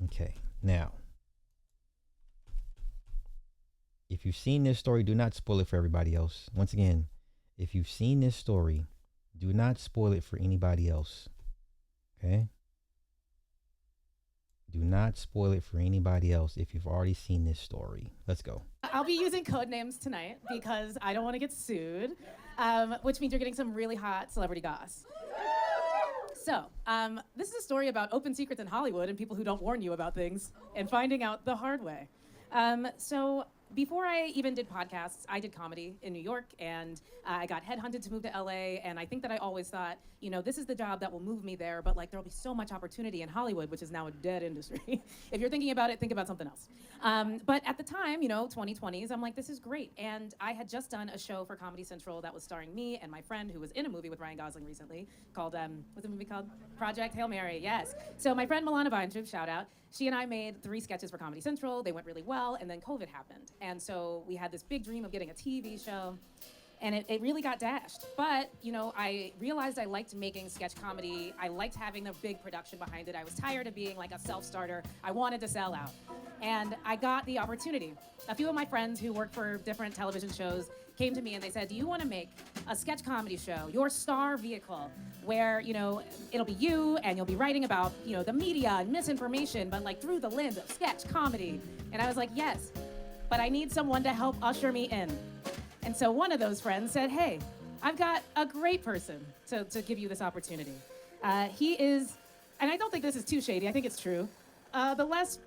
Okay. Now, if you've seen this story, do not spoil it for everybody else. Once again, if you've seen this story, do not spoil it for anybody else. Okay? Do not spoil it for anybody else if you've already seen this story. Let's go. I'll be using code names tonight because I don't want to get sued, which means you're getting some really hot celebrity goss. So, this is a story about open secrets in Hollywood and people who don't warn you about things and finding out the hard way. So, before I even did podcasts, I did comedy in New York, and I got headhunted to move to LA. And I think that I always thought, you know, this is the job that will move me there, but like there'll be so much opportunity in Hollywood, which is now a dead industry. If you're thinking about it, think about something else. But at the time, you know, 2020s, I'm like, this is great. And I had just done a show for Comedy Central that was starring me and my friend who was in a movie with Ryan Gosling recently called, what's the movie called? Project Hail Mary, yes. So my friend Milana Weintraub, shout out, she and I made 3 sketches for Comedy Central. They went really well, and then COVID happened. And so we had this big dream of getting a TV show, and it really got dashed. But, you know, I realized I liked making sketch comedy. I liked having the big production behind it. I was tired of being like a self-starter. I wanted to sell out. And I got the opportunity. A few of my friends who work for different television shows came to me and they said, do you want to make a sketch comedy show, your star vehicle, where, you know, it'll be you and you'll be writing about, you know, the media and misinformation, but like through the lens of sketch comedy? And I was like, yes, but I need someone to help usher me in. And so one of those friends said, hey, I've got a great person to give you this opportunity. He is, and I don't think this is too shady, I think it's true, the less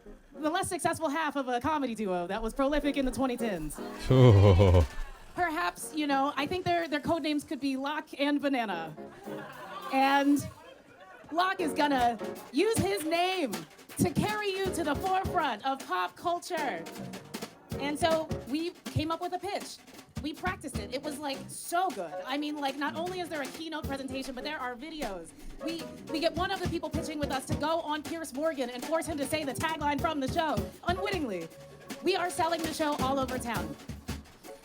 successful half of a comedy duo that was prolific in the 2010s. Oh. Perhaps, you know, I think their code names could be Locke and Banana. And Locke is gonna use his name to carry you to the forefront of pop culture. And so we came up with a pitch. We practiced it. It was like so good. I mean, like not only is there a keynote presentation, but there are videos. We get one of the people pitching with us to go on Pierce Morgan and force him to say the tagline from the show, unwittingly. We are selling the show all over town.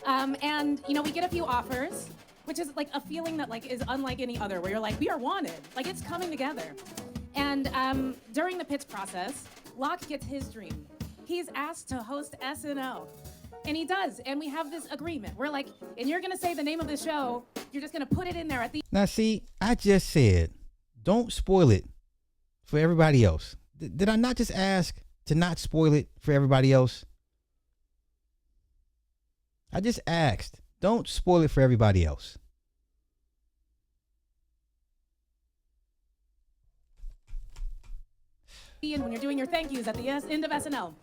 And, you know, we get a few offers, which is like a feeling that like is unlike any other, where you're like, we are wanted. Like it's coming together. And during the pitch process, Locke gets his dream. He's asked to host SNL. And he does. And we have this agreement. We're like, and you're going to say the name of the show. You're just going to put it in there at the... Now, see, I just said, don't spoil it for everybody else. Did I not just ask to not spoil it for everybody else? I just asked, don't spoil it for everybody else. And when you're doing your thank yous at the end of SNL.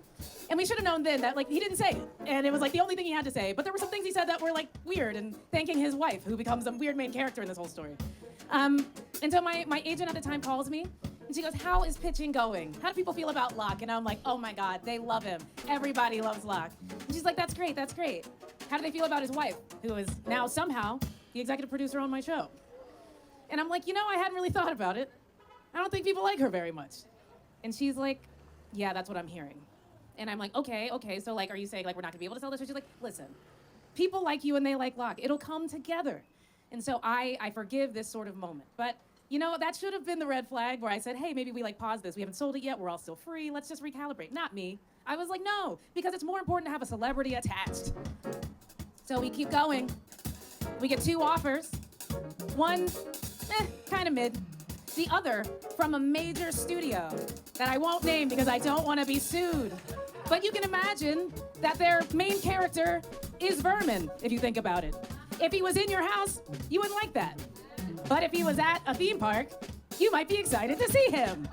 And we should have known then that like he didn't say it. And it was like the only thing he had to say. But there were some things he said that were like weird, and thanking his wife, who becomes a weird main character in this whole story. And so my agent at the time calls me and she goes, how is pitching going? How do people feel about Locke? And I'm like, oh my God, they love him. Everybody loves Locke. And she's like, that's great, that's great. How do they feel about his wife, who is now somehow the executive producer on my show? And I'm like, you know, I hadn't really thought about it. I don't think people like her very much. And she's like, yeah, that's what I'm hearing. And I'm like, okay, so like, are you saying like we're not gonna be able to sell this? She's like, listen, people like you and they like Locke. It'll come together. And so I forgive this sort of moment. But you know, that should have been the red flag where I said, hey, maybe we like pause this. We haven't sold it yet. We're all still free. Let's just recalibrate. Not me. I was like, no, because it's more important to have a celebrity attached. So we keep going. We get 2 offers. One, kind of mid. The other from a major studio that I won't name because I don't want to be sued. But you can imagine that their main character is Vermin, if you think about it. If he was in your house, you wouldn't like that. But if he was at a theme park, you might be excited to see him.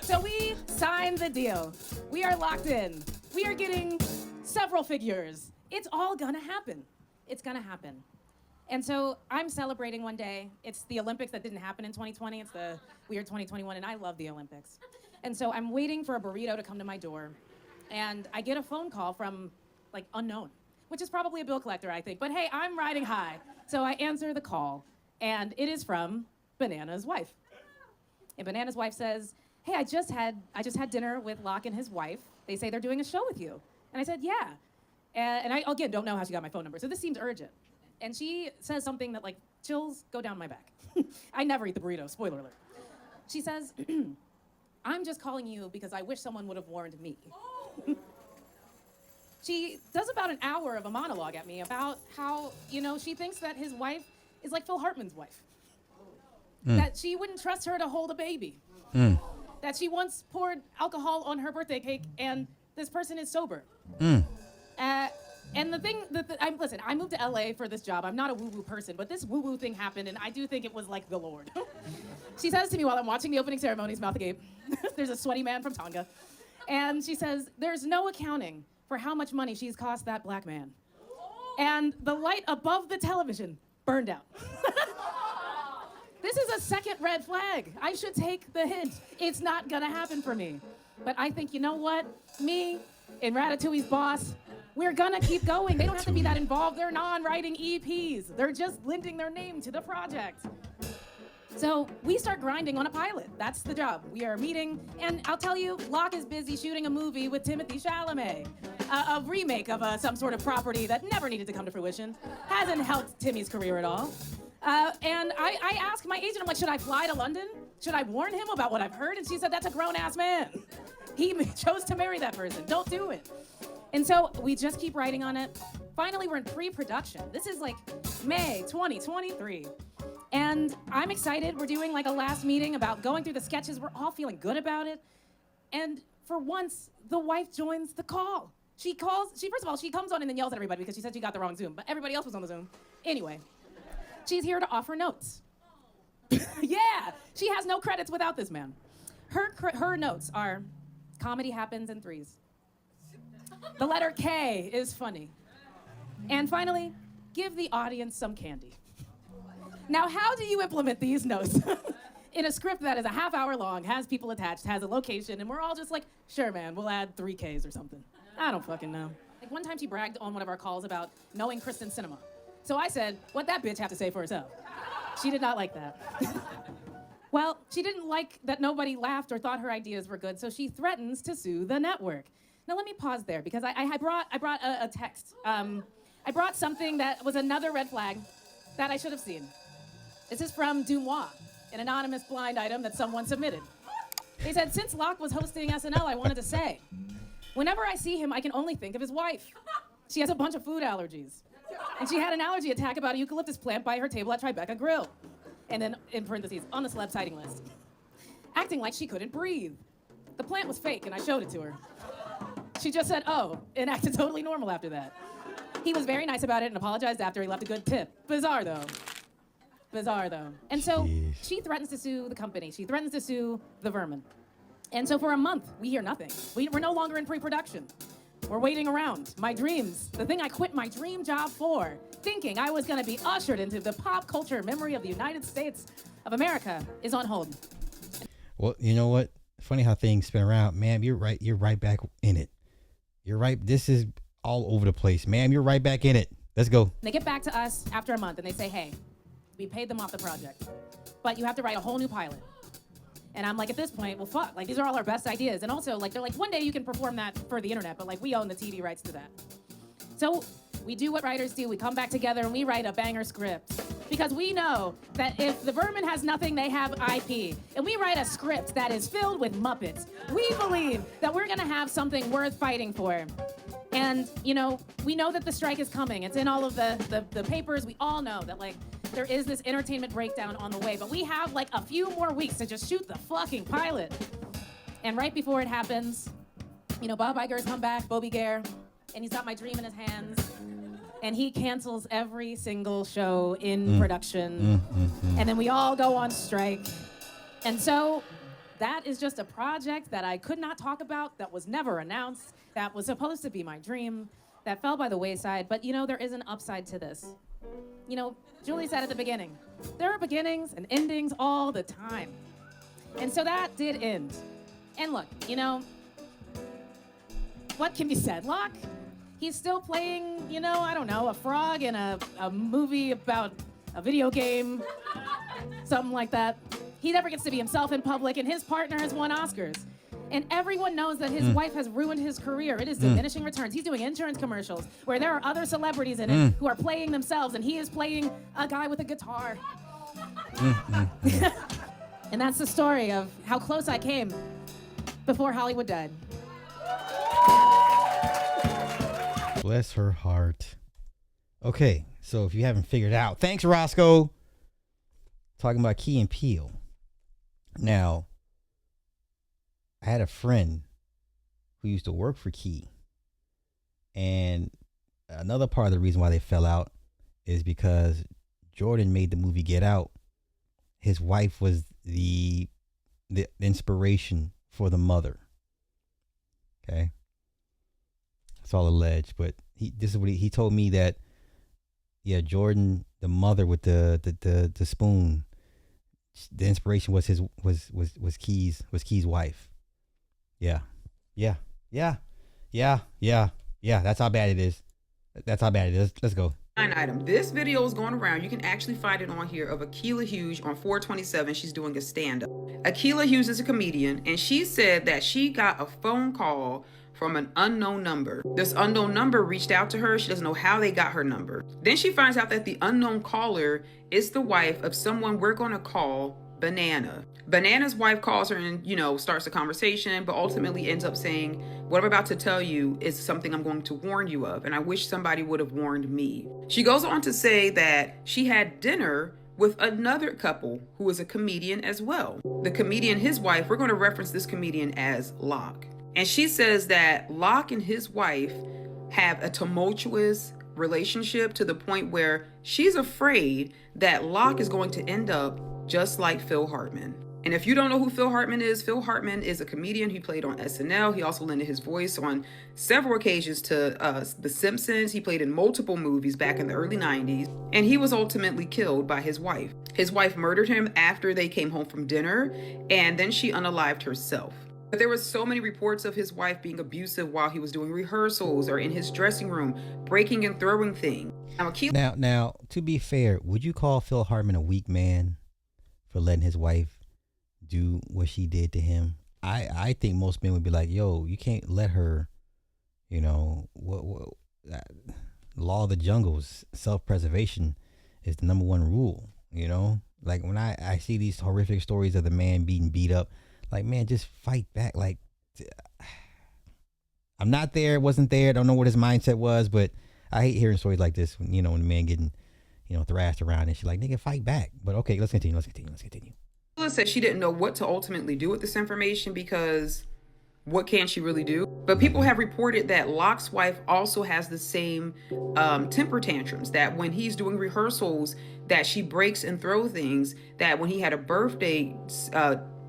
So we signed the deal. We are locked in. We are getting several figures. It's all gonna happen. It's gonna happen. And so I'm celebrating one day. It's the Olympics that didn't happen in 2020. It's the weird 2021, and I love the Olympics. And so I'm waiting for a burrito to come to my door, and I get a phone call from, like, unknown, which is probably a bill collector, I think. But hey, I'm riding high. So I answer the call, and it is from Banana's wife. And Banana's wife says, hey, I just had dinner with Locke and his wife. They say they're doing a show with you. And I said, yeah. And I, again, don't know how she got my phone number, so this seems urgent. And she says something that, like, chills go down my back. I never eat the burrito, spoiler alert. She says, I'm just calling you because I wish someone would have warned me. She does about an hour of a monologue at me about how, she thinks that his wife is like Phil Hartman's wife. That she wouldn't trust her to hold a baby. That she once poured alcohol on her birthday cake and this person is sober. And the thing, listen, I moved to LA for this job. I'm not a woo-woo person, but this woo-woo thing happened, and I do think it was like the Lord. She says to me while I'm watching the opening ceremonies, mouth agape, there's a sweaty man from Tonga, and she says, there's no accounting for how much money she's cost that black man. And the light above the television burned out. This is a second red flag. I should take the hint. It's not gonna happen for me. But I think, you know what? Me and Ratatouille's boss, we're gonna keep going. They don't have to be that involved. They're non-writing EPs. They're just lending their name to the project. So we start grinding on a pilot. That's the job. We are meeting, and I'll tell you, Locke is busy shooting a movie with Timothée Chalamet, a remake of some sort of property that never needed to come to fruition. Hasn't helped Timmy's career at all. And I asked my agent, I'm like, should I fly to London? Should I warn him about what I've heard? And she said, that's a grown-ass man. He chose to marry that person. Don't do it. And so we just keep writing on it. Finally, we're in pre-production. This is like May 2023. And I'm excited. We're doing like a last meeting about going through the sketches. We're all feeling good about it. And for once, the wife joins the call. First of all, she comes on and then yells at everybody because she said she got the wrong Zoom, but everybody else was on the Zoom. Anyway, she's here to offer notes. Yeah, she has no credits without this man. Her notes are, comedy happens in threes. The letter K is funny. And finally, give the audience some candy. Now, how do you implement these notes in a script that is a half hour long, has people attached, has a location, and we're all just like, sure, man, we'll add 3 Ks or something. I don't fucking know. Like one time she bragged on one of our calls about knowing Kristen Cinema. So I said, what'd that bitch have to say for herself? She did not like that. Well, she didn't like that nobody laughed or thought her ideas were good, so she threatens to sue the network. Now let me pause there because I brought a text. I brought something that was another red flag that I should have seen. This is from Dumois, an anonymous blind item that someone submitted. They said, since Locke was hosting SNL, I wanted to say, whenever I see him, I can only think of his wife. She has a bunch of food allergies. And she had an allergy attack about a eucalyptus plant by her table at Tribeca Grill. And then, in parentheses, on the celeb sighting list. Acting like she couldn't breathe. The plant was fake, and I showed it to her. She just said, oh, and acted totally normal after that. He was very nice about it and apologized after. He left a good tip. Bizarre, though. And so she threatens to sue the company. She threatens to sue the vermin. And so for a month, we hear nothing. We're no longer in pre-production. We're waiting around. My dreams, the thing I quit my dream job for, thinking I was going to be ushered into the pop culture memory of the United States of America, is on hold. Well, you know what? Funny how things spin around. Ma'am, you're right. You're right back in it. You're right. This is all over the place. Ma'am, you're right back in it. Let's go. They get back to us after a month and they say, hey, we paid them off the project, but you have to write a whole new pilot. And I'm like, at this point, well, fuck, like these are all our best ideas. And also, like, they're like, one day you can perform that for the internet, but like we own the TV rights to that. So we do what writers do. We come back together and we write a banger script. Because we know that if the vermin has nothing, they have IP. And we write a script that is filled with Muppets. We believe that we're gonna have something worth fighting for. And, you know, we know that the strike is coming. It's in all of the papers. We all know that, like, there is this entertainment breakdown on the way. But we have, like, a few more weeks to just shoot the fucking pilot. And right before it happens, you know, Bob Iger's come back, Bobby Gare, and he's got my dream in his hands. And he cancels every single show in production. And then we all go on strike. And so that is just a project that I could not talk about, that was never announced, that was supposed to be my dream, that fell by the wayside. But, you know, there is an upside to this. You know, Julie said at the beginning, there are beginnings and endings all the time. And so that did end. And look, you know, what can be said? Locke, he's still playing, you know, I don't know, a frog in a movie about a video game, something like that. He never gets to be himself in public, and his partner has won Oscars. And everyone knows that his wife has ruined his career. It is diminishing returns. He's doing insurance commercials where there are other celebrities in it who are playing themselves, and he is playing a guy with a guitar. And that's the story of how close I came before Hollywood died. Bless her heart. Okay, so if you haven't figured out, thanks, Roscoe. Talking about Key and Peele. Now, I had a friend who used to work for Key. And another part of the reason why they fell out is because Jordan made the movie Get Out. His wife was the inspiration for the mother. Okay. It's all alleged, but this is what he told me that, yeah, Jordan, the mother with the spoon, the inspiration was Key's wife. Yeah. That's how bad it is. Let's go. Item. This video is going around. You can actually find it on here of Akilah Hughes on 427. She's doing a stand-up. Akilah Hughes is a comedian, and she said that she got a phone call from an unknown number. This unknown number reached out to her. She doesn't know how they got her number. Then she finds out that the unknown caller is the wife of someone we're going to call Banana. Banana's wife calls her and, starts a conversation, but ultimately ends up saying, what I'm about to tell you is something I'm going to warn you of, and I wish somebody would have warned me. She goes on to say that she had dinner with another couple who is a comedian as well. The comedian, his wife, we're going to reference this comedian as Locke. And she says that Locke and his wife have a tumultuous relationship to the point where she's afraid that Locke is going to end up just like Phil Hartman. And if you don't know who Phil Hartman is a comedian. He played on SNL. He also lended his voice on several occasions to The Simpsons. He played in multiple movies back in the early 90s. And he was ultimately killed by his wife. His wife murdered him after they came home from dinner, and then she unalived herself. But there were so many reports of his wife being abusive while he was doing rehearsals or in his dressing room, breaking and throwing things. Now, to be fair, would you call Phil Hartman a weak man for letting his wife do what she did to him? I think most men would be like, yo, you can't let her, law of the jungles, self-preservation is the number one rule, Like when I see these horrific stories of the man being beat up, like, man, just fight back. Like, I'm not there, wasn't there, don't know what his mindset was, but I hate hearing stories like this when, when the man getting, thrashed around and she's like, nigga, fight back. But okay, let's continue. Akilah said she didn't know what to ultimately do with this information because what can she really do? But people have reported that Locke's wife also has the same temper tantrums, that when he's doing rehearsals, that she breaks and throws things, that when he had a birthday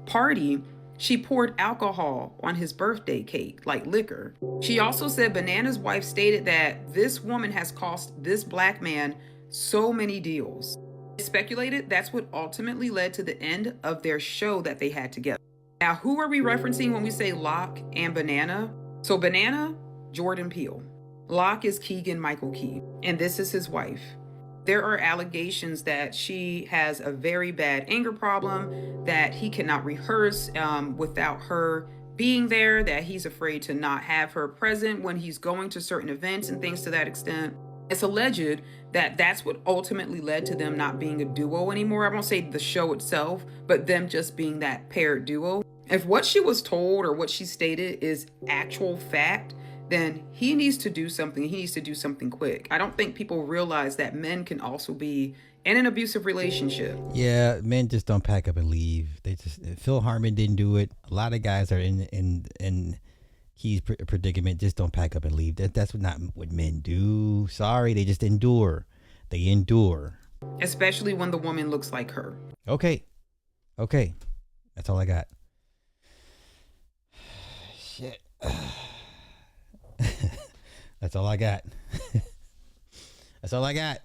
party, she poured alcohol on his birthday cake, like liquor. She also said Banana's wife stated that this woman has cost this black man so many deals. It's speculated that's what ultimately led to the end of their show that they had together. Now, who are we referencing when we say Locke and Banana? So Banana, Jordan Peele. Locke is Keegan-Michael Key, and this is his wife. There are allegations that she has a very bad anger problem, that he cannot rehearse without her being there, that he's afraid to not have her present when he's going to certain events and things to that extent. It's alleged that that's what ultimately led to them not being a duo anymore. I won't say the show itself, but them just being that paired duo. If what she was told or what she stated is actual fact, then he needs to do something. He needs to do something quick. I don't think people realize that men can also be in an abusive relationship. Yeah, men just don't pack up and leave. Phil Hartman didn't do it. A lot of guys are in Key's predicament, just don't pack up and leave. That's not what men do. Sorry, they just endure. They endure. Especially when the woman looks like her. Okay. That's all I got. Shit. That's all I got. That's all I got.